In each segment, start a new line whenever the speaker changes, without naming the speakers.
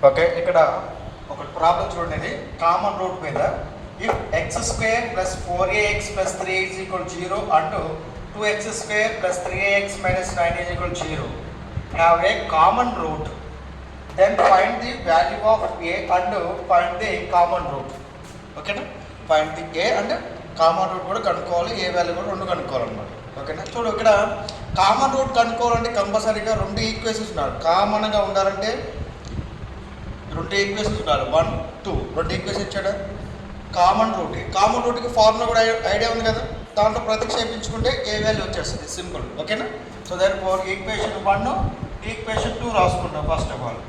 Okay, ఇక్కడ ఒక problem చూడండి. కామన్ రూట్ మీద if x² + 4ax + 3 = 0 and 2x² + 3ax - 9 = 0 have a common root, then find the value of a and find the common root. ఓకేనా, find the a and common root కూడా కనుక్కోవాలి, ఏ value కూడా రెండు కనుక్కోవాలన్నమాట. ఓకేనా, చూడు ఇక్కడ కామన్ రూట్ కనుక్కోవాలంటే కంపల్సరీగా రెండు ఈక్వేషన్స్ ఉండాలి. కామన్గా ఉండాలంటే రెండు ఈక్వేషన్స్ ఉండాలి, 1 2 రెండు ఈక్వేషన్ ఇచ్చాడు. కామన్ రూట్కి ఫార్ములా కూడా ఐడియా ఉంది కదా, దాంట్లో ప్రతిక్షేపించుకుంటే ఏ వాల్యూ వచ్చేస్తుంది, సింపుల్. ఓకేనా, so that four equation 1 equation 2 రాసుకుంటాం. First of all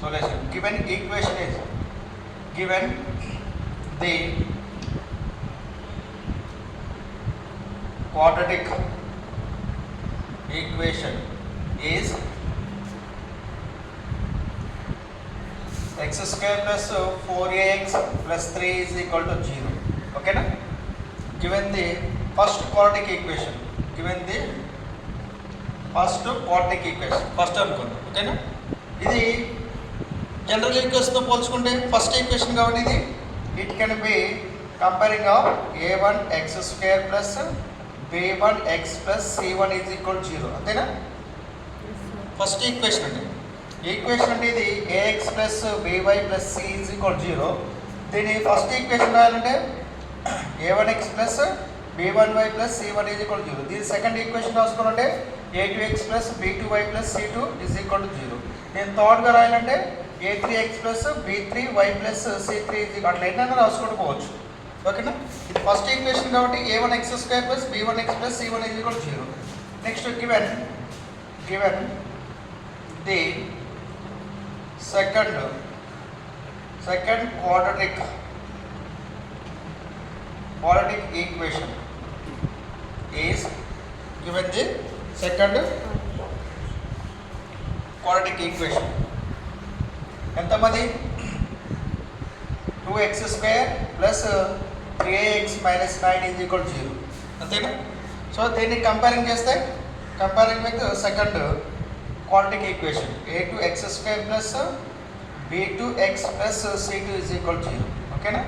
solution given equation is given the quadratic equation is x² + 4ax + 3 = 0. ఓకేనా, given the first quadratic equation, first అనుకుందాం. ఓకేనా, ఇది జనరల్ ఈక్వేషన్తో పోల్చుకుంటే ఫస్ట్ ఈక్వేషన్ కాబట్టి ఇది it can be comparing of a1x² + b1x + c1 = 0. అంతేనా, first equation అండి. Equation అంటే ఇది ax + by + c = 0. దీని ఫస్ట్ ఈక్వేషన్ రాయాలంటే a1x + b1y + c1 = 0. దీని second equation రాసుకోవాలంటే a2x + b2y + c2 = 0. నేను థర్డ్గా రాయాలంటే a3x + b3y + c3 అట్లా ఎన్నైనా రాసుకుంటూ పోవచ్చు. ఓకేనా, ఇది ఫస్ట్ ఈక్వేషన్ కాబట్టి a1x² + b1x + c1 = 0. Next given the second quadratic equation is given the second quadratic equation. ఎంతమంది 2x² + 3ax - 9 = 0. అంతేనా, సో దీన్ని కంపేరింగ్ చేస్తే with second quadratic equation a2x² + b2x + c2 = 0. ఓకేనా,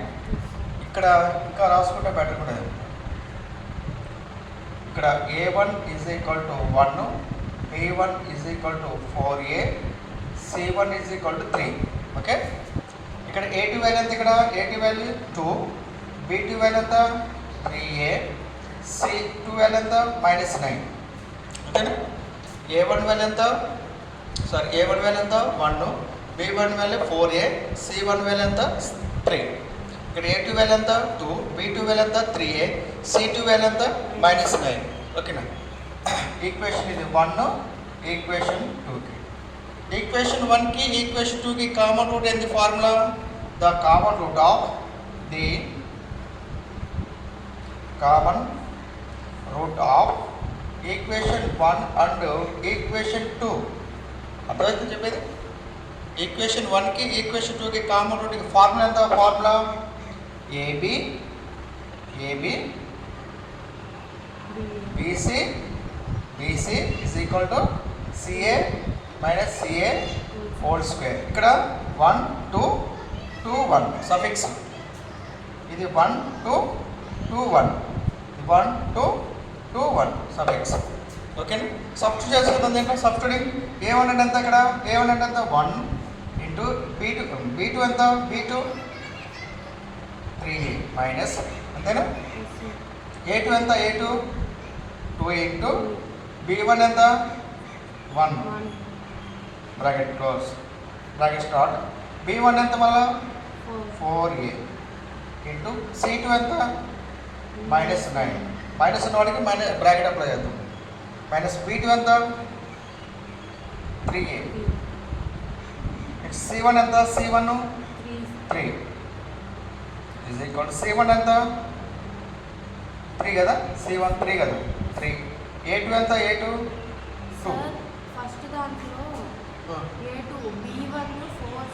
ఇక్కడ ఇంకా రాసుకుంటే బెటర్ కూడా. ఇక్కడ a1 = 1, b1 = 4a, c1 = 3. Okay, ఇక్కడ a2 వాల్యూ ఎంత, ఇక్కడ a2 వాల్యూ 2, b2 వాల్యూ ఎంత 3a, c2 వాల్యూ ఎంత -9. ఓకేనా, a1 వాల్యూ ఎంత 1, b1 value 4a, c1 value ఎంత 3. ఇక్కడ a2 వాల్యూ ఎంత 2, b2 వాల్యూ ఎంత 3a, c2 వాల్యూ ఎంత -9. ఓకేనా, ఈక్వేషన్ ఇది 1, ఈక్వేషన్ 2కి. ఈక్వేషన్ 1కి ఈక్వేషన్ 2కి కామన్ రూట్ ఏంటి formula? The common root of equation 1 and equation 2. అర్థమైతే చెప్పేది? ఈక్వేషన్ 1కి ఈక్వేషన్ 2కి కామన్ రూట్కి ఫార్ములా ఎంత? Formula AB BC = CA - CA² ఇక్కడ 1 2 2 1 సఫిక్స్. ఇది 1 2 2 1, 1 2 2 1 సఫిక్స్. ఓకేనా, సబ్స్టిట్యూట్ చేసుకుందాం. దీంట్లో సబ్స్టిట్యూటింగ్ a1 అంటే ఎంత, ఇక్కడ a1 అంటే ఎంత 1 ఇంటూ b2 ఎంత b2 3a మైనస్ అంతేనా. a2 ఎంత a2 2 ఇంటూ b1 ఎంత 1 bracket close bracket start. b1 ఎంత మళ్ళా 4a ఇంటూ c2 ఎంత -9. మైనస్ ఉన్న వాడికి బ్రాకెట్ అప్లై చేద్దాం. మైనస్ b2 ఎంత 3a. c1 ఎంత c1 3 = c1 ఎంత 3 కదా, c1 3 కదా 3. a2 ఎంత a2 2.
ఫస్ట్ దాంట్లో a2 b1 4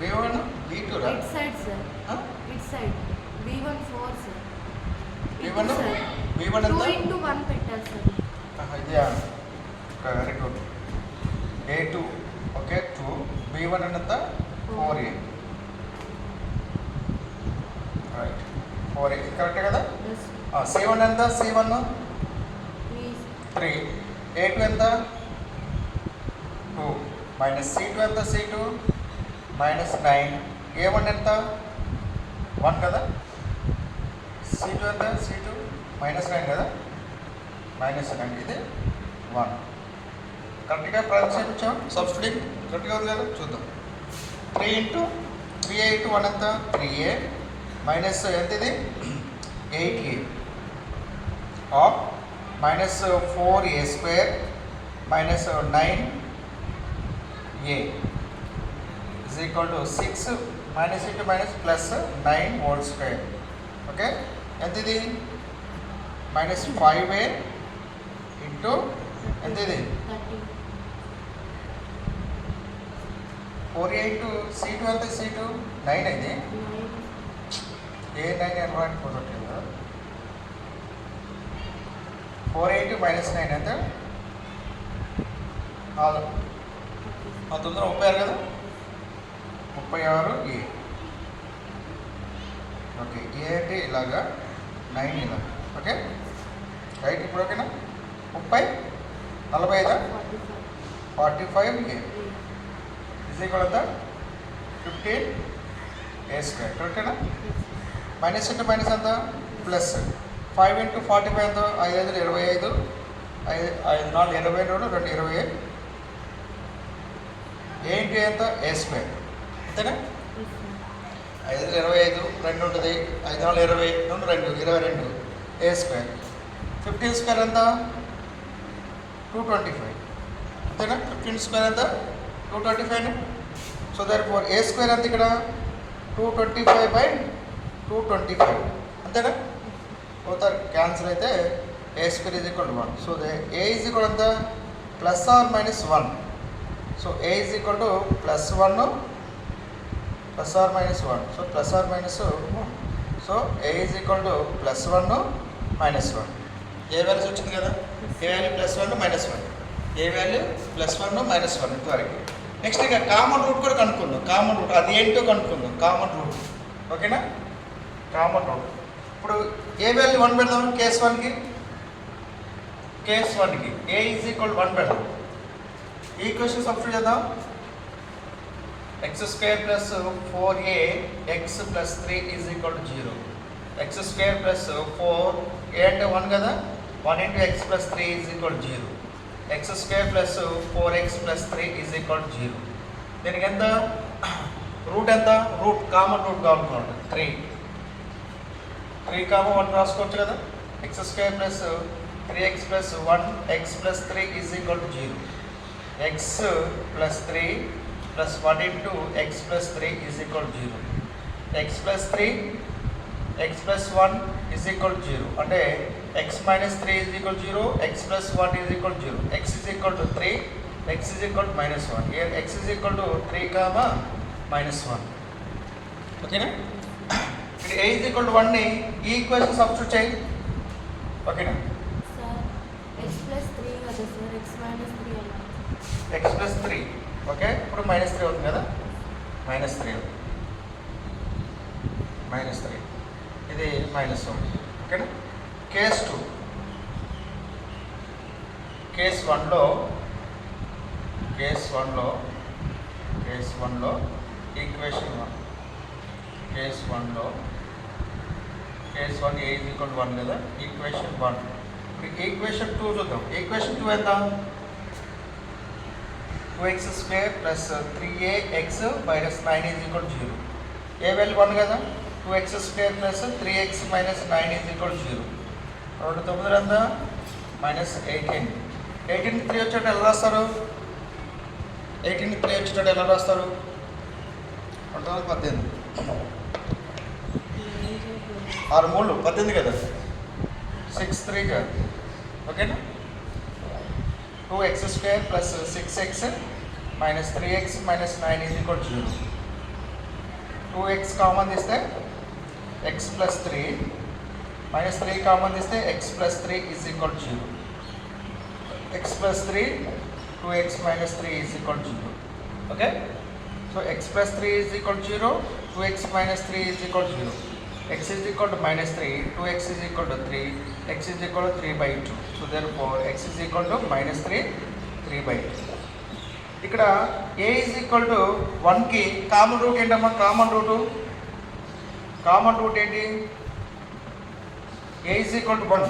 b1 b2 రా
it side sir, it side b1 4 sir,
b1 ఎంత
2 into 1 పెట్టారు సార్.
ఇదే very good. a2 okay 2 B1 ఎంత 4A రైట్ 4A కరెక్ట్ కదా.
Yes.
C1 ఎంత C1
Please.
3, A2 ఎంత 2 మైనస్ C2 ఎంత C2 మైనస్ 9, A1 ఎంత 1 కదా, C2 ఎంత C2 మైనస్ 9 కదా, మైనస్ 9 ఇది 1 కరెక్ట్గా ప్రతిక్షేపించాం. సబ్స్టిట్యూటింగ్ కరెక్ట్గా ఉంది కదా, చూద్దాం. 3 ఇంటూ 3A ఇంటూ 1 ఎంత 3A మైనస్ ఎంత ఇది 8A of minus 4A square minus 9A is equal to 6 minus into minus plus 9 whole square. Okay ఎంత ఇది మైనస్ 5A ఇంటూ ఎంత ఇది
30.
4A ఇంటూ C2 ఎంత C2 9 ఇది
9.
ఏ 9 అని రాకపోతుంది కదా. 4A ఇంటూ మైనస్ 9 ఎంత 36 కదా, 36A. ఓకే ఏ అంటే ఇలాగా 9 ఇలా. ఓకే రైట్ ఇప్పుడు ఓకేనా. 30 45
45.
45A ఇజ్ ఈక్వల్ ఎంత 15A స్క్వేర్ కరెక్టేనా. మైనస్ ఇంటూ మైనస్ ఎంత ప్లస్ 5 ఇంటూ 45 ఎంత 5 5 25 5 4 22 2 28 ఏ ఇంటూ ఎంత ఏ స్క్వేర్ అంతేనా. 5 25 2 ఉంటుంది 5 4 20 2 22 ఏ స్క్వేర్. 15 స్క్వేర్ ఎంత 225 అంతేనా. 15 స్క్వేర్ ఎంత 225. So therefore A square ఎంత ఇక్కడ 225/225 అంతేనా. పోతారు క్యాన్సిల్ అయితే A square is equal to 1. So A is equal ఎంత plus or minus 1. So A is equal to plus 1 plus or minus 1. So plus or minus 1. So A is equal to plus 1 minus 1. A values వచ్చింది కదా. A value plus 1 minus 1, A value plus 1 minus 1 ఇంతవరకు. Next ఇక common root కూడా కనుక్కుందాం. Common route అది ఏంటో కనుక్కుందాం. Common route ఓకేనా. కామన్ రూట్ ఇప్పుడు ఏ వాల్యూ 1 పెడదాం కేస్ 1కి. కేస్ 1కి ఏ ఈజ్ ఈక్వల్ 1 పెడదాం. ఈక్వేషన్ సబ్స్టిట్యూట్ చేద్దాం. x square plus 4A x plus 3 is equal to 0. x square plus 4A అంటే 1 కదా, 1 into x plus 3 is equal to 0. x square plus 4x plus 3 is equal to 0. దీనికి ఎంత route ఎంత route common route కావాలనుకోండి 3 1 రాసుకోవచ్చు కదా. x square plus 3x plus 1 x plus 3 is equal to 0. x plus 3 plus 1 into x plus 3 is equal to 0. x plus 3 x plus 1 is equal to 0 అంటే x minus 3 is equal to 0, x plus 1 is equal to 0. x is equal to 3, x is equal to minus 1. Here x is equal to 3, minus 1. ఓకేనా. ఇప్పుడు a is equal to 1ని ఈ equation substitute చేయి. ఓకేనా.
Sir, x plus 3 కదా sir, x minus 3 అలా.
x plus 3 okay. ఇప్పుడు minus 3 అవుతుంది కదా, మైనస్ 3 అవుతుంది. మైనస్ 3 ఇది మైనస్ 1. ఓకేనా. కేస్ 2 కేస్ 1లో ఈక్వేషన్ 1 కేస్ 1లో కేస్ 1 ఏ ఈజ్ ఈక్వల్ 1 కదా, ఈక్వేషన్ 1. ఇప్పుడు ఈక్వేషన్ 2 చూద్దాం. ఈక్వేషన్ 2 ఎంత 2x square plus 3ax minus 9 is equal 0. A value 1 కదా, 2x square plus 3x minus 9 is equal 0. 2 9 ఎంత మైనస్ 18. 18 3 వచ్చేటట్టు ఎలా రాస్తారు. 18 3 వచ్చేటట్టు ఎలా రాస్తారు. 18 6 3 18 కదా, 6 3 కదా. ఓకేనా. 2x square plus 6x minus 3x minus 9 is equal 0. 2x common తీస్తే x ప్లస్ 3 మైనస్ 3 కామన్ తీస్తే x plus 3 is equal 0. x plus 3 2x minus 3 is equal 0. Okay. So X plus 3 is equal 0, 2x minus 3 is equal 0. x is equal to minus 3, 2x is equal to 3, x is equal to 3 by 2. So therefore x is equal to minus 3, 3 by 2. ఇక్కడ a is equal to 1కి common root ఏంటమ్మా? Common root ఏంటి? a is equal to 1.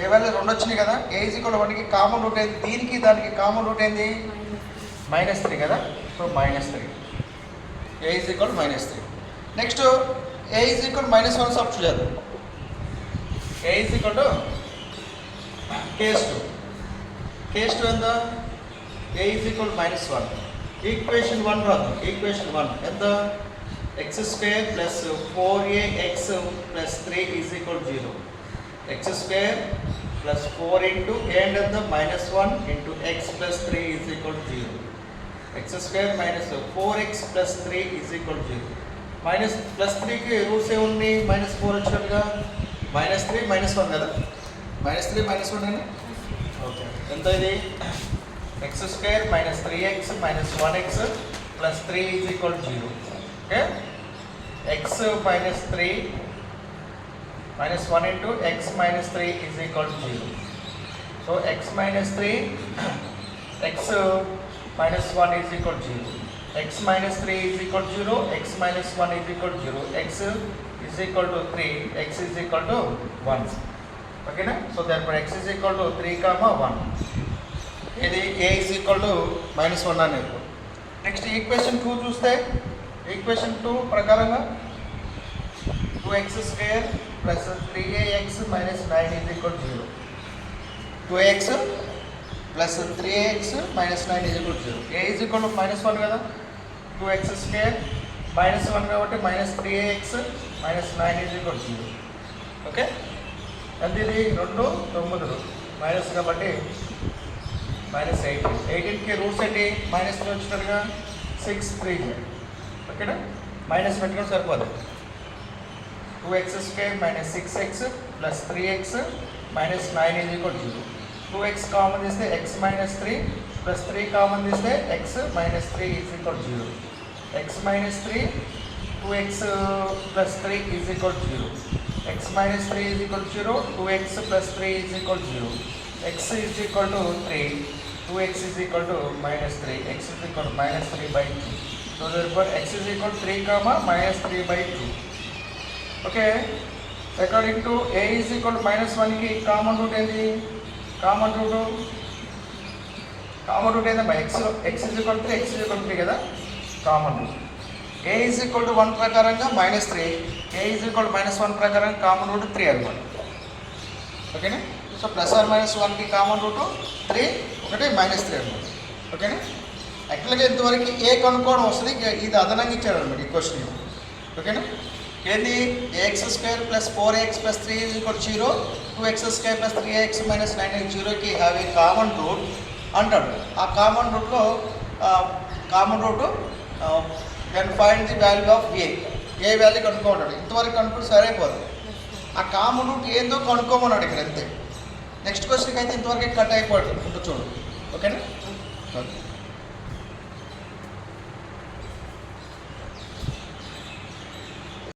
A value 2 వచ్చినాయి కదా, a is equal to 1కి common root ఏంటి? దీనికి దానికి కామన్ రూట్ ఏంది? మైనస్ 3 కదా. So minus 3, a is equal to minus 3. Next a is equal to minus 1 substitute చేద్దాం. a is equal to case 2. case 2 ఎంత? a is equal to minus 1. Equation 1 రాదు. Equation 1 ఎంత? x square plus 4ax plus 3 is equal to 0. x square plus 4 into a and ఎంత? minus 1 into x plus 3 is equal to 0. x square minus 4x plus 3 is equal to 0. Minus plus 3కి roots ఏముంది? Minus 4 వచ్చినట్టుగా. Minus 3 minus 1 కదా. Minus 3 minus 1 అండి. Okay, ఎంత ఇది? X square minus 3x minus 1x plus 3 is equal to 0. Okay, X minus 3 minus 1 into X minus 3 is equal to 0. So X minus 3 X minus 1 is equal to 0. x minus 3 is equal to 0, x minus 1 is equal to 0, x is equal to 3, x is equal to 1. Okay na? So therefore x is equal to 3, 1. ఇది a is equal to minus 1 అని చెప్పు. Next equation 2 చూస్తే, equation 2 ప్రకారంగా 2x square plus 3ax minus 9 is equal to 0. 2x plus 3ax minus 9 is equal to 0. a is equal to minus 1 కదా. 2x square minus 1 కాబట్టి minus 3ax minus 9 is equal to 0. Okay, ఎంత ఇది? 2 9 minus కాబట్టి minus 18. 18కి roots ఏంటి? Minus 3 వచ్చినట్టుగా 6 3. ఓకేనా? Minus పెట్టుకొని సరిపోదు. 2x square minus 6x plus 3x minus 9 is equal to 0. 2x common తీస్తే x మైనస్ 3 ప్లస్ 3 కామన్ తీస్తే x minus 3 is equal 0. x minus 3 2x plus 3 is equal 0. x minus 3 is equal 0, 2x plus 3 is equal 0. x is equal to 3, 2x is equal to minus 3, x is equal minus 3 by 2. So therefore x is equal 3, minus 3 by 2. Okay, according to a is equal minus 1కి common root ఏంటి? Common root ఏంటమ్మా? x is equal 3, x is equal 3 కదా. Common root a is equal to 1 ప్రకారంగా minus 3, a is equal minus 1 ప్రకారంగా common route 3 అనమాట. ఓకేనా? So plus or minus 1కి common route 3, ఒకటి మైనస్ 3 అనమాట. ఓకేనా? యాక్చువల్గా ఇంతవరకు ఏ కనుక్కోవడం వస్తుంది, ఇది అదనంగా ఇచ్చాడు అనమాట ఈ క్వశ్చన్. ఓకేనా? ఏంది? ax square plus 4ax plus 3 is equal 0, 2x square plus 3ax minus 9 0కి హ్యావ్ ఏ కామన్ రూట్ అంటాడు. ఆ కామన్ రూట్లో then find the value of A value కనుక్కోమన్నాడు. ఇంతవరకు కనుక్కుంటే సరైపోదు. ఆ కామన్ రూట్ ఏందో కనుక్కోమన్నాడు ఇక్కడ అంతే. నెక్స్ట్ క్వశ్చన్కి అయితే ఇంతవరకు కట్ అయిపోతుంది చూడు. ఓకేనా? ఓకే.